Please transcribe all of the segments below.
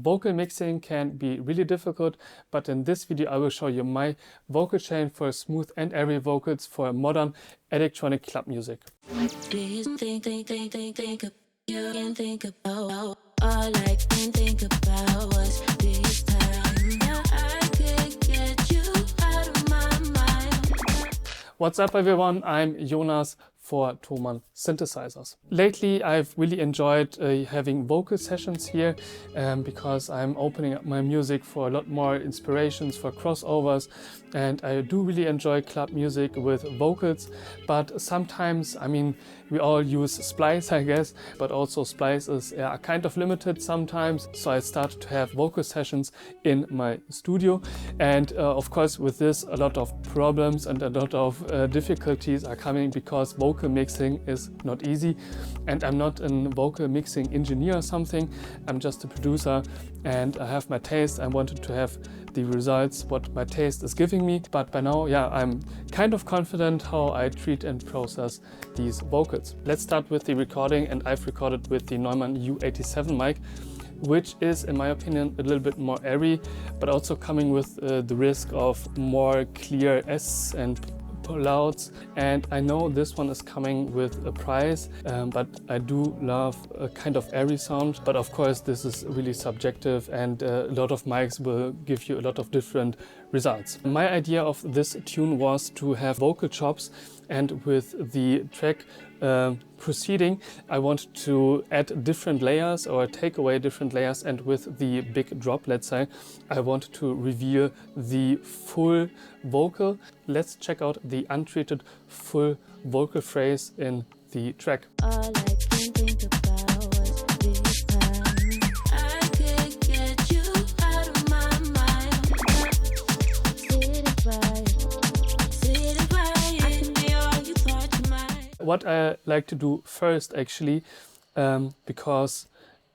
Vocal mixing can be really difficult, but in this video I will show you my vocal chain for smooth and airy vocals for modern electronic club music. What's up everyone, I'm Jonas for Thomann synthesizers. Lately I've really enjoyed having vocal sessions here because I'm opening up my music for a lot more inspirations for crossovers, and I do really enjoy club music with vocals, but sometimes, I mean, we all use splice I guess, but also splice is kind of limited sometimes, so I started to have vocal sessions in my studio, and of course with this a lot of problems and a lot of difficulties are coming because vocal mixing is not easy, and I'm not a vocal mixing engineer or something. I'm just a producer and I have my taste. I wanted to have the results what my taste is giving me, but by now, yeah, I'm kind of confident how I treat and process these vocals. Let's start with the recording, and I've recorded with the Neumann U87 mic, which is, in my opinion, a little bit more airy, but also coming with the risk of more clear S and louds. And I know this one is coming with a price, but I do love a kind of airy sound. But of course, this is really subjective, and a lot of mics will give you a lot of different results. My idea of this tune was to have vocal chops, and with the track proceeding, I want to add different layers or take away different layers, and with the big drop, let's say, I want to reveal the full vocal. Let's check out the untreated full vocal phrase in the track. All I can think about was this time. I could get you out of my mind. Sit right, I can be all you thought you might. What I like to do first, actually, because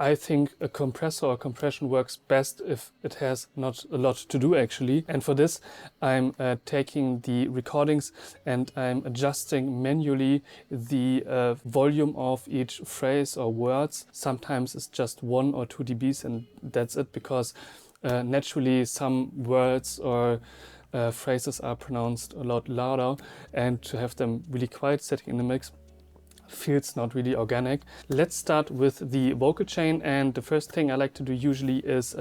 I think a compressor or compression works best if it has not a lot to do, actually. And for this, I'm taking the recordings and I'm adjusting manually the volume of each phrase or words. Sometimes it's just 1 or 2 dBs and that's it, because naturally some words or phrases are pronounced a lot louder, and to have them really quiet setting in the mix feels not really organic. Let's start with the vocal chain, and the first thing I like to do usually is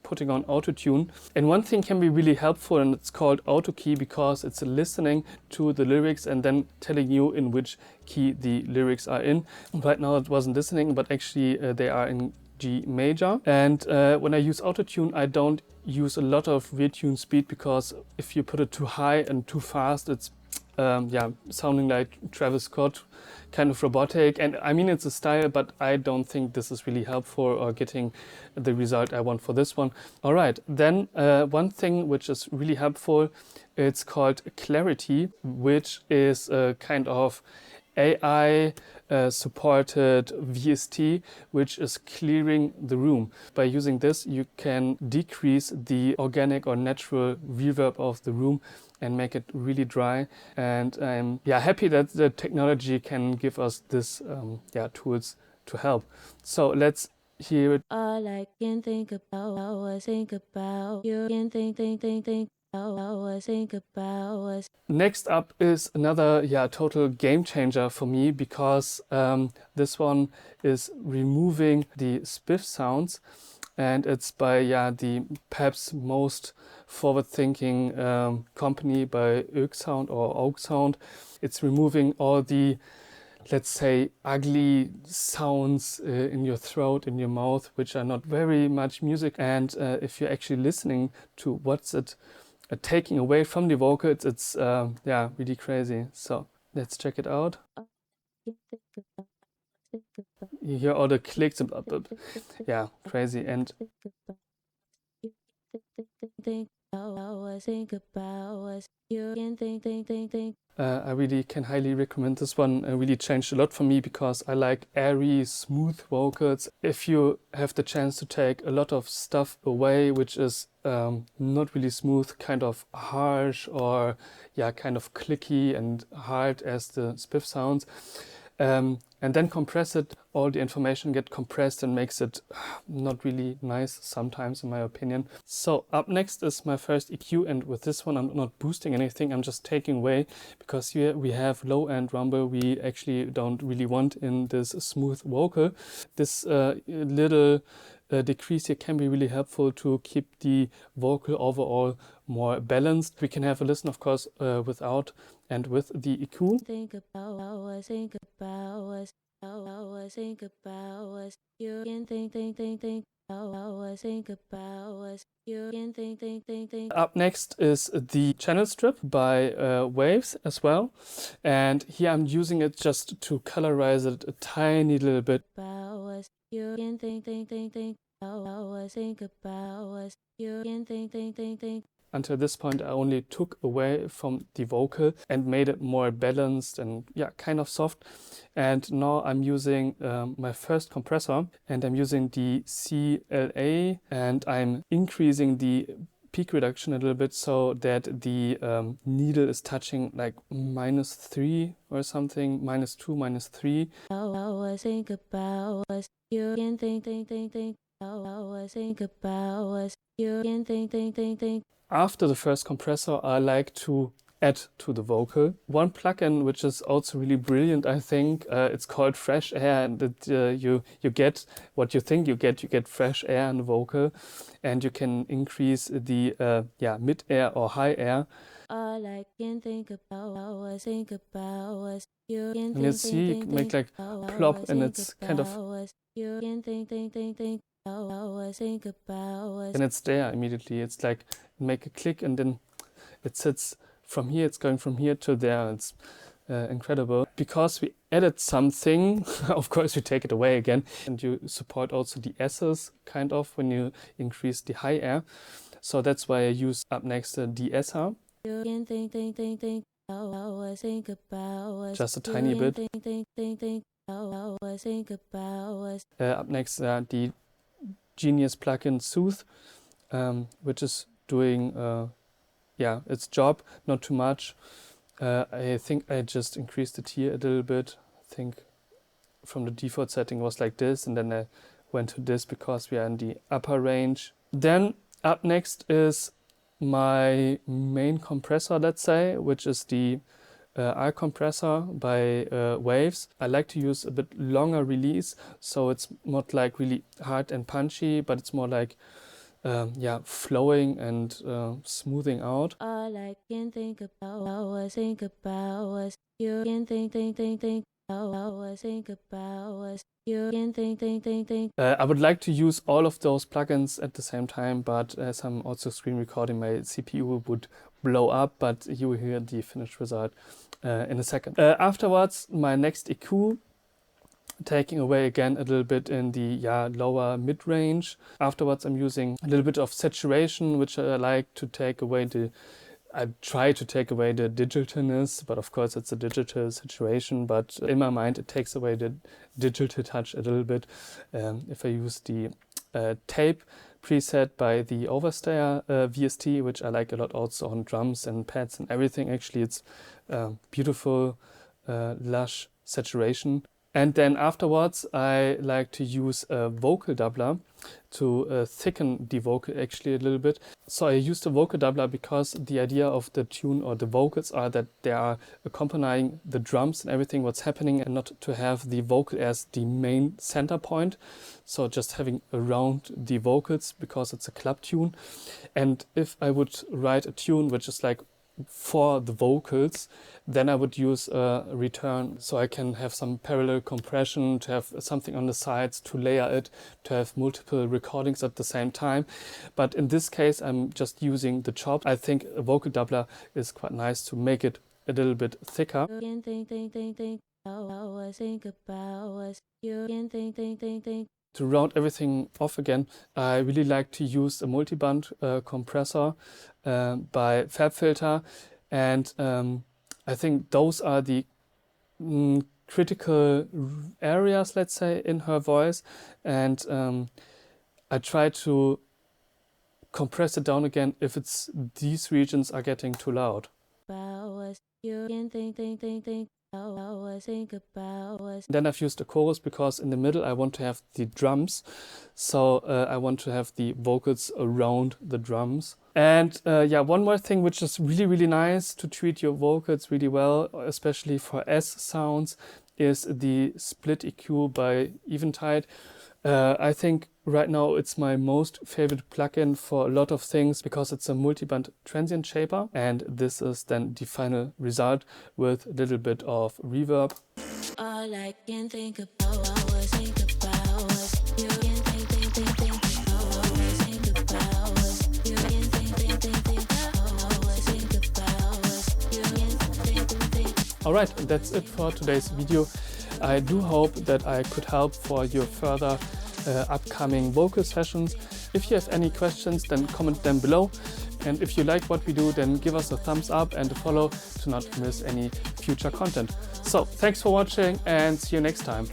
putting on Autotune. And one thing can be really helpful, and it's called auto key, because it's listening to the lyrics and then telling you in which key the lyrics are in. Right now it wasn't listening, but actually they are in G major. And when I use Autotune, I don't use a lot of retune speed, because if you put it too high and too fast, it's sounding like Travis Scott, kind of robotic. And I mean, it's a style, but I don't think this is really helpful or getting the result I want for this one. All right, then one thing which is really helpful, it's called clarity, which is a kind of AI supported VST, which is clearing the room. By using this, you can decrease the organic or natural reverb of the room and make it really dry. And I'm happy that the technology can give us this tools to help. So let's hear it. All I can think about was think about you. Can think. Next up is another total game changer for me, because this one is removing the spiff sounds, and it's by the perhaps most forward-thinking company, by Oak Sound. It's removing all the, let's say, ugly sounds in your throat, in your mouth, which are not very much music. And if you're actually listening to what's it taking away from the vocals, it's really crazy. So let's check it out. You hear all the clicks and crazy. And I really can highly recommend this one. It really changed a lot for me, because I like airy, smooth vocals. If you have the chance to take a lot of stuff away, which is not really smooth, kind of harsh, or kind of clicky and hard as the spiff sounds, and then compress it, all the information get compressed and makes it not really nice sometimes, in my opinion. So up next is my first EQ, and with this one I'm not boosting anything, I'm just taking away, because here we have low end rumble we actually don't really want in this smooth vocal. This little decrease here can be really helpful to keep the vocal overall more balanced. We can have a listen, of course, without and with the EQ. Think about us, think about us, think about us. You can think about us, think about us. You can think. Up next is the channel strip by Waves as well, and here I'm using it just to colorize it a tiny little bit. You can think about us, think about us. You can think. Until this point I only took away from the vocal and made it more balanced and yeah, kind of soft. And now I'm using my first compressor, and I'm using the CLA, and I'm increasing the peak reduction a little bit so that the needle is touching like -3 or something, -2, -3. Think about us. You can think about us, think about us. You can think. After the first compressor, I like to add to the vocal one plugin which is also really brilliant, I think. It's called Fresh Air, and you get what you think you get. You get fresh air in the vocal, and you can increase the mid air or high air. All I can think about us, think about us. You can and you see, you make like plop, and it's kind of. You can think. And it's there immediately. It's like make a click and then it sits from here. It's going from here to there. It's incredible. Because we added something, of course you take it away again, and you support also the S's kind of when you increase the high air. So that's why I use up next the de-esser. Just a tiny bit. Up next the Genius plugin Soothe, which is doing its job, not too much. I think I just increased it here a little bit. I think from the default setting was like this, and then I went to this because we are in the upper range. Then up next is my main compressor, let's say, which is the R compressor by Waves. I like to use a bit longer release, so it's not like really hard and punchy, but it's more like flowing and smoothing out. All I can think about us, think about us. You can think about us, think about us. You can think. I would like to use all of those plugins at the same time, but as I'm also screen recording, my CPU would blow up, but you will hear the finished result in a second. Afterwards, my next EQ, taking away again a little bit in the lower mid-range. Afterwards I'm using a little bit of saturation, which I like to take away I try to take away the digitalness, but of course it's a digital saturation, but in my mind it takes away the digital touch a little bit. If I use the tape preset by the Overstayer VST, which I like a lot also on drums and pads and everything. Actually it's beautiful, lush saturation. And then afterwards, I like to use a vocal doubler to thicken the vocal actually a little bit. So I use the vocal doubler because the idea of the tune or the vocals are that they are accompanying the drums and everything what's happening, and not to have the vocal as the main center point. So just having around the vocals because it's a club tune. And if I would write a tune which is like for the vocals, then I would use a return, so I can have some parallel compression, to have something on the sides, to layer it, to have multiple recordings at the same time. But in this case I'm just using the chop. I think a vocal doubler is quite nice to make it a little bit thicker. To round everything off again, I really like to use a multiband compressor by FabFilter, and I think those are the critical areas, let's say, in her voice, and I try to compress it down again if these regions are getting too loud. Then I've used a chorus because in the middle I want to have the drums. So I want to have the vocals around the drums. And yeah, one more thing which is really, really nice to treat your vocals really well, especially for S sounds, is the split EQ by Eventide. I think right now it's my most favorite plugin for a lot of things because it's a multiband transient shaper, and this is then the final result with a little bit of reverb. All I can think about was think about was you can think always think about was you can think always think about was you can think. All right, that's it for today's video. I do hope that I could help for your further upcoming vocal sessions. If you have any questions, then comment them below. And if you like what we do, then give us a thumbs up and a follow to not miss any future content. So thanks for watching and see you next time.